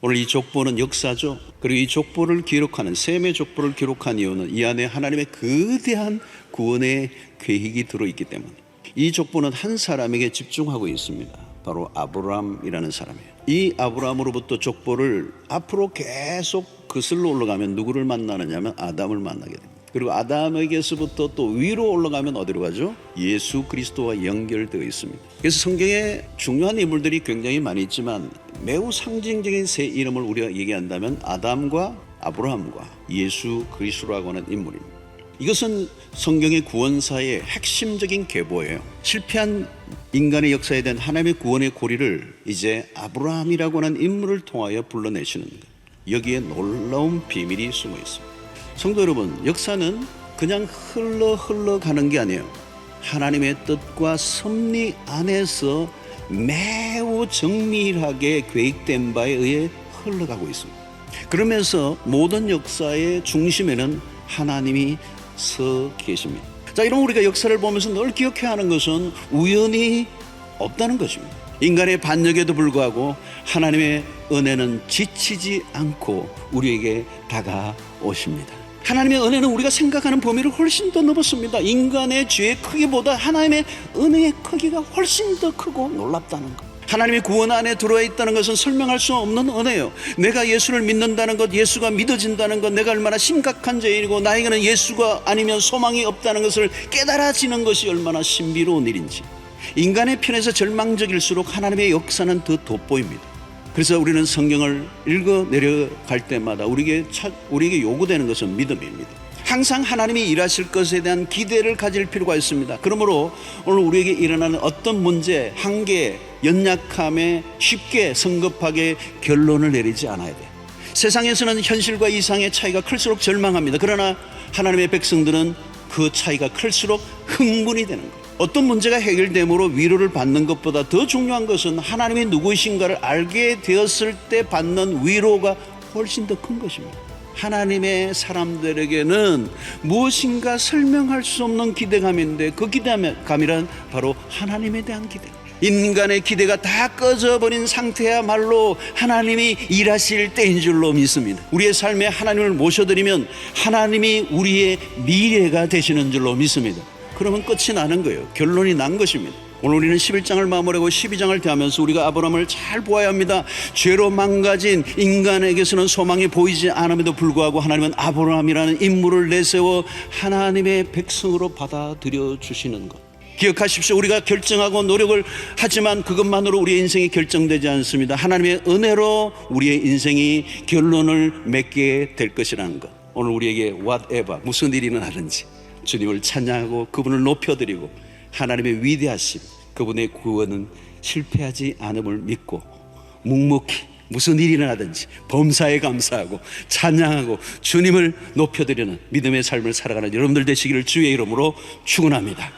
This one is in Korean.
오늘 이 족보는 역사죠. 그리고 이 족보를 기록하는, 셈의 족보를 기록한 이유는 이 안에 하나님의 거대한 구원의 계획이 들어있기 때문에. 이 족보는 한 사람에게 집중하고 있습니다. 바로 아브라함이라는 사람이에요. 이 아브라함으로부터 족보를 앞으로 계속 거슬러 올라가면 누구를 만나느냐면 아담을 만나게 됩니다. 그리고 아담에게서부터 또 위로 올라가면 어디로 가죠? 예수 그리스도와 연결되어 있습니다. 그래서 성경에 중요한 인물들이 굉장히 많이 있지만 매우 상징적인 세 이름을 우리가 얘기한다면 아담과 아브라함과 예수 그리스도라고 하는 인물입니다. 이것은 성경의 구원사의 핵심적인 계보예요. 실패한 인간의 역사에 대한 하나님의 구원의 고리를 이제 아브라함이라고 하는 인물을 통하여 불러내시는데, 여기에 놀라운 비밀이 숨어 있습니다. 성도 여러분, 역사는 그냥 흘러가는 게 아니에요. 하나님의 뜻과 섭리 안에서 매우 정밀하게 계획된 바에 의해 흘러가고 있습니다. 그러면서 모든 역사의 중심에는 하나님이 서 계십니다. 자, 이런 우리가 역사를 보면서 늘 기억해야 하는 것은 우연이 없다는 것입니다. 인간의 반역에도 불구하고 하나님의 은혜는 지치지 않고 우리에게 다가오십니다. 하나님의 은혜는 우리가 생각하는 범위를 훨씬 더 넘었습니다. 인간의 죄의 크기보다 하나님의 은혜의 크기가 훨씬 더 크고 놀랍다는 것. 하나님의 구원 안에 들어와 있다는 것은 설명할 수 없는 은혜예요. 내가 예수를 믿는다는 것, 예수가 믿어진다는 것, 내가 얼마나 심각한 죄인이고 나에게는 예수가 아니면 소망이 없다는 것을 깨달아지는 것이 얼마나 신비로운 일인지. 인간의 편에서 절망적일수록 하나님의 역사는 더 돋보입니다. 그래서 우리는 성경을 읽어 내려갈 때마다 우리에게 요구되는 것은 믿음입니다. 항상 하나님이 일하실 것에 대한 기대를 가질 필요가 있습니다. 그러므로 오늘 우리에게 일어나는 어떤 문제, 한계, 연약함에 쉽게 성급하게 결론을 내리지 않아야 돼요. 세상에서는 현실과 이상의 차이가 클수록 절망합니다. 그러나 하나님의 백성들은 그 차이가 클수록 흥분이 되는 거예요. 어떤 문제가 해결됨으로 위로를 받는 것보다 더 중요한 것은 하나님이 누구이신가를 알게 되었을 때 받는 위로가 훨씬 더 큰 것입니다. 하나님의 사람들에게는 무엇인가 설명할 수 없는 기대감인데, 그 기대감이란 바로 하나님에 대한 기대. 인간의 기대가 다 꺼져버린 상태야말로 하나님이 일하실 때인 줄로 믿습니다. 우리의 삶에 하나님을 모셔드리면 하나님이 우리의 미래가 되시는 줄로 믿습니다. 그러면 끝이 나는 거예요. 결론이 난 것입니다. 오늘 우리는 11장을 마무리하고 12장을 대하면서 우리가 아브라함을 잘 보아야 합니다. 죄로 망가진 인간에게서는 소망이 보이지 않음에도 불구하고 하나님은 아브라함이라는 인물을 내세워 하나님의 백성으로 받아들여 주시는 것. 기억하십시오. 우리가 결정하고 노력을 하지만 그것만으로 우리의 인생이 결정되지 않습니다. 하나님의 은혜로 우리의 인생이 결론을 맺게 될 것이라는 것. 오늘 우리에게 whatever, 무슨 일이 일어나든지 주님을 찬양하고 그분을 높여드리고 하나님의 위대하심, 그분의 구원은 실패하지 않음을 믿고 묵묵히 무슨 일이 일어나든지 범사에 감사하고 찬양하고 주님을 높여드리는 믿음의 삶을 살아가는 여러분들 되시기를 주의 이름으로 축원합니다.